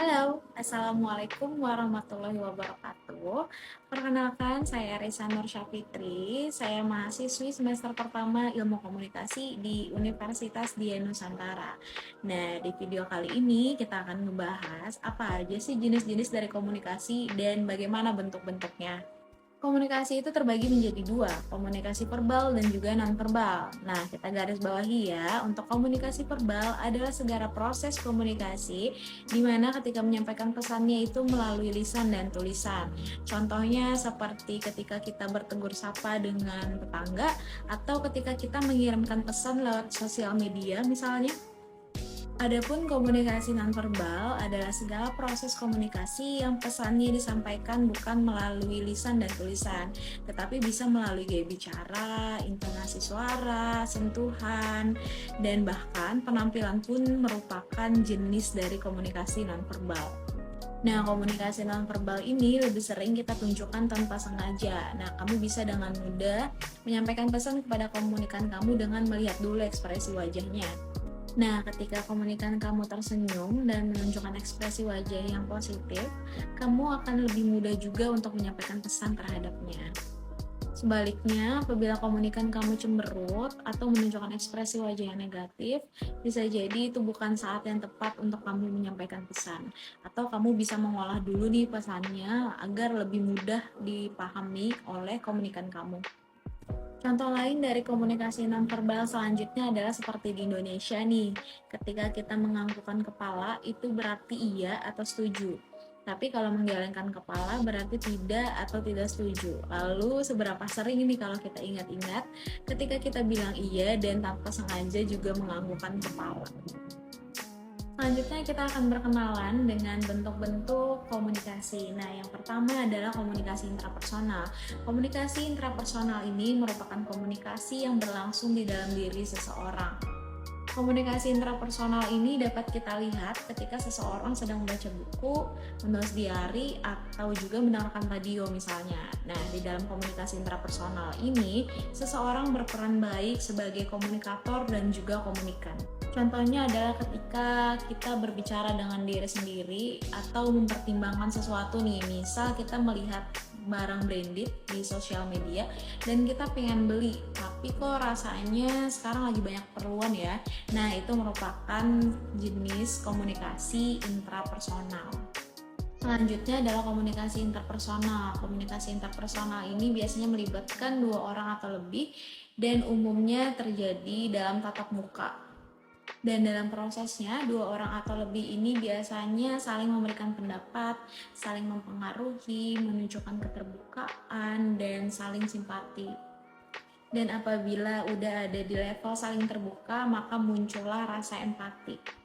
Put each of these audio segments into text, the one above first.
Halo, Assalamualaikum warahmatullahi wabarakatuh. Perkenalkan, saya Risa Nur Syafitri. Saya mahasiswi semester pertama Ilmu Komunikasi di Universitas Dian Nusantara. Nah, di video kali ini kita akan membahas apa aja sih jenis-jenis dari komunikasi dan bagaimana bentuk-bentuknya. Komunikasi itu terbagi menjadi dua, komunikasi verbal dan juga non-verbal. Nah, kita garis bawahi ya, untuk komunikasi verbal adalah segala proses komunikasi di mana ketika menyampaikan pesannya itu melalui lisan dan tulisan. Contohnya seperti ketika kita bertegur sapa dengan tetangga atau ketika kita mengirimkan pesan lewat sosial media misalnya. Adapun komunikasi nonverbal adalah segala proses komunikasi yang pesannya disampaikan bukan melalui lisan dan tulisan, tetapi bisa melalui gaya bicara, intonasi suara, sentuhan, dan bahkan penampilan pun merupakan jenis dari komunikasi nonverbal. Nah, komunikasi nonverbal ini lebih sering kita tunjukkan tanpa sengaja. Nah, kamu bisa dengan mudah menyampaikan pesan kepada komunikan kamu dengan melihat dulu ekspresi wajahnya. Nah, ketika komunikan kamu tersenyum dan menunjukkan ekspresi wajah yang positif, kamu akan lebih mudah juga untuk menyampaikan pesan terhadapnya. Sebaliknya, apabila komunikan kamu cemberut atau menunjukkan ekspresi wajah yang negatif, bisa jadi itu bukan saat yang tepat untuk kamu menyampaikan pesan. Atau kamu bisa mengolah dulu nih pesannya agar lebih mudah dipahami oleh komunikan kamu. Contoh lain dari komunikasi nonverbal selanjutnya adalah seperti di Indonesia nih. Ketika kita menganggukkan kepala, itu berarti iya atau setuju. Tapi kalau menggelengkan kepala berarti tidak atau tidak setuju. Lalu seberapa sering ini kalau kita ingat-ingat ketika kita bilang iya dan tanpa sengaja juga menganggukkan kepala. Selanjutnya kita akan berkenalan dengan bentuk-bentuk komunikasi. Nah, yang pertama adalah komunikasi intrapersonal. Komunikasi intrapersonal ini merupakan komunikasi yang berlangsung di dalam diri seseorang. Komunikasi intrapersonal ini dapat kita lihat ketika seseorang sedang membaca buku, menulis diary, atau juga mendengarkan radio misalnya. Nah, di dalam komunikasi intrapersonal ini, seseorang berperan baik sebagai komunikator dan juga komunikan. Contohnya adalah ketika kita berbicara dengan diri sendiri atau mempertimbangkan sesuatu nih, misal kita melihat barang branded di sosial media dan kita pengen beli, tapi kok rasanya sekarang lagi banyak keperluan ya. Nah, itu merupakan jenis komunikasi intrapersonal. Selanjutnya adalah komunikasi interpersonal. Komunikasi interpersonal ini biasanya melibatkan dua orang atau lebih dan umumnya terjadi dalam tatap muka. Dan dalam prosesnya, dua orang atau lebih ini biasanya saling memberikan pendapat, saling mempengaruhi, menunjukkan keterbukaan, dan saling simpati. Dan apabila udah ada di level saling terbuka, maka muncullah rasa empati.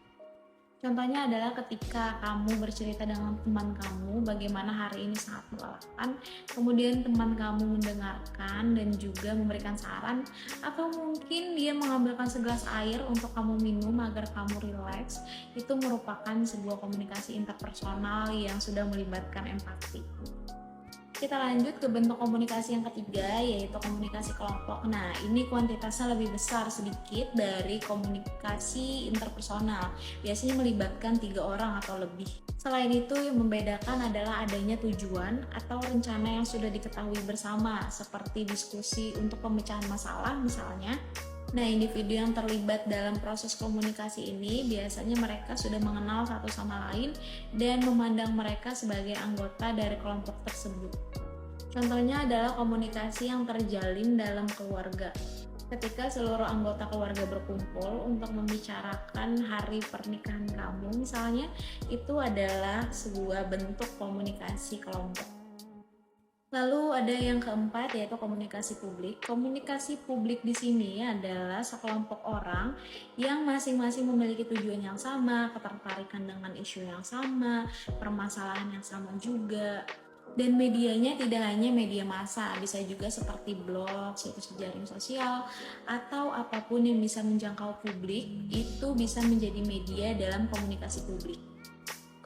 Contohnya adalah ketika kamu bercerita dengan teman kamu bagaimana hari ini sangat melelahkan, kemudian teman kamu mendengarkan dan juga memberikan saran, atau mungkin dia mengambilkan segelas air untuk kamu minum agar kamu rileks, itu merupakan sebuah komunikasi interpersonal yang sudah melibatkan empati. Kita lanjut ke bentuk komunikasi yang ketiga, yaitu komunikasi kelompok. Nah, ini kuantitasnya lebih besar sedikit dari komunikasi interpersonal. Biasanya melibatkan 3 orang atau lebih. Selain itu, yang membedakan adalah adanya tujuan atau rencana yang sudah diketahui bersama, seperti diskusi untuk pemecahan masalah misalnya. Nah, individu yang terlibat dalam proses komunikasi ini biasanya mereka sudah mengenal satu sama lain dan memandang mereka sebagai anggota dari kelompok tersebut. Contohnya adalah komunikasi yang terjalin dalam keluarga. Ketika seluruh anggota keluarga berkumpul untuk membicarakan hari pernikahan kamu misalnya, itu adalah sebuah bentuk komunikasi kelompok. Lalu ada yang keempat yaitu komunikasi publik. Komunikasi publik di sini adalah sekelompok orang yang masing-masing memiliki tujuan yang sama, ketertarikan dengan isu yang sama, permasalahan yang sama juga. Dan medianya tidak hanya media massa, bisa juga seperti blog, situs jejaring sosial, atau apapun yang bisa menjangkau publik, itu bisa menjadi media dalam komunikasi publik.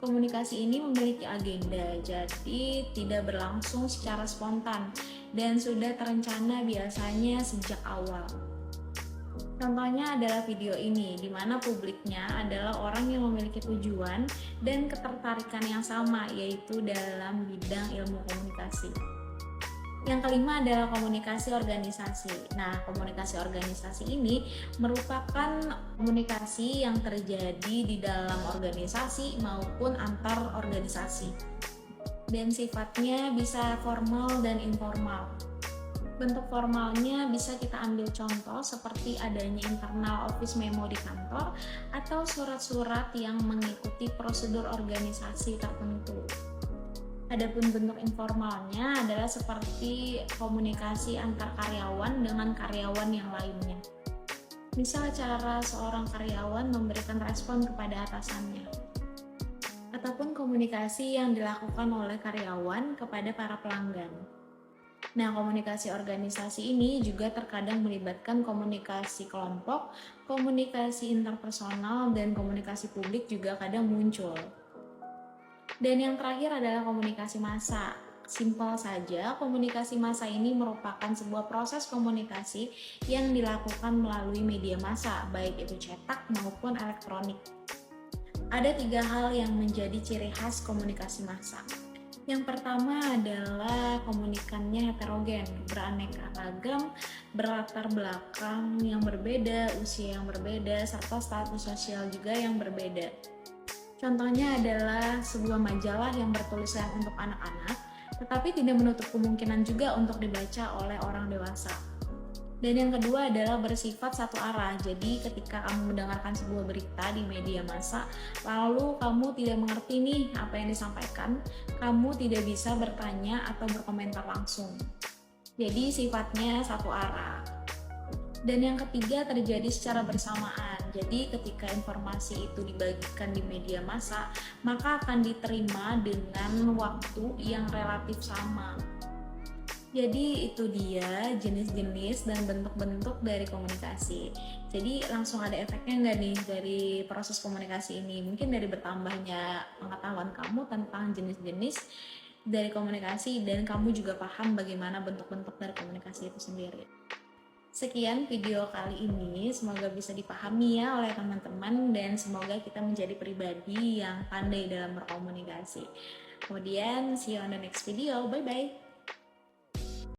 Komunikasi ini memiliki agenda, jadi tidak berlangsung secara spontan dan sudah terencana biasanya sejak awal. Contohnya adalah video ini, di mana publiknya adalah orang yang memiliki tujuan dan ketertarikan yang sama, yaitu dalam bidang ilmu komunikasi. Yang kelima adalah komunikasi organisasi. Nah, komunikasi organisasi ini merupakan komunikasi yang terjadi di dalam organisasi maupun antar organisasi. Dan sifatnya bisa formal dan informal. Bentuk formalnya bisa kita ambil contoh seperti adanya internal office memo di kantor atau surat-surat yang mengikuti prosedur organisasi tertentu. Adapun bentuk informalnya adalah seperti komunikasi antar karyawan dengan karyawan yang lainnya. Misal cara seorang karyawan memberikan respon kepada atasannya. Ataupun komunikasi yang dilakukan oleh karyawan kepada para pelanggan. Nah, komunikasi organisasi ini juga terkadang melibatkan komunikasi kelompok, komunikasi interpersonal, dan komunikasi publik juga kadang muncul. Dan yang terakhir adalah komunikasi massa. Simpel saja, komunikasi massa ini merupakan sebuah proses komunikasi yang dilakukan melalui media massa, baik itu cetak maupun elektronik. Ada 3 hal yang menjadi ciri khas komunikasi massa. Yang pertama adalah komunikannya heterogen, beraneka ragam, berlatar belakang yang berbeda, usia yang berbeda, serta status sosial juga yang berbeda. Contohnya adalah sebuah majalah yang bertulisan untuk anak-anak, tetapi tidak menutup kemungkinan juga untuk dibaca oleh orang dewasa. Dan yang kedua adalah bersifat satu arah. Jadi ketika kamu mendengarkan sebuah berita di media massa, lalu kamu tidak mengerti nih apa yang disampaikan, kamu tidak bisa bertanya atau berkomentar langsung. Jadi sifatnya satu arah. Dan yang ketiga terjadi secara bersamaan. Jadi ketika informasi itu dibagikan di media massa, maka akan diterima dengan waktu yang relatif sama. Jadi itu dia jenis-jenis dan bentuk-bentuk dari komunikasi. Jadi langsung ada efeknya nggak nih dari proses komunikasi ini? Mungkin dari bertambahnya pengetahuan kamu tentang jenis-jenis dari komunikasi dan kamu juga paham bagaimana bentuk-bentuk dari komunikasi itu sendiri. Sekian video kali ini, semoga bisa dipahami ya oleh teman-teman dan semoga kita menjadi pribadi yang pandai dalam berkomunikasi. Kemudian see you on the next video, bye bye.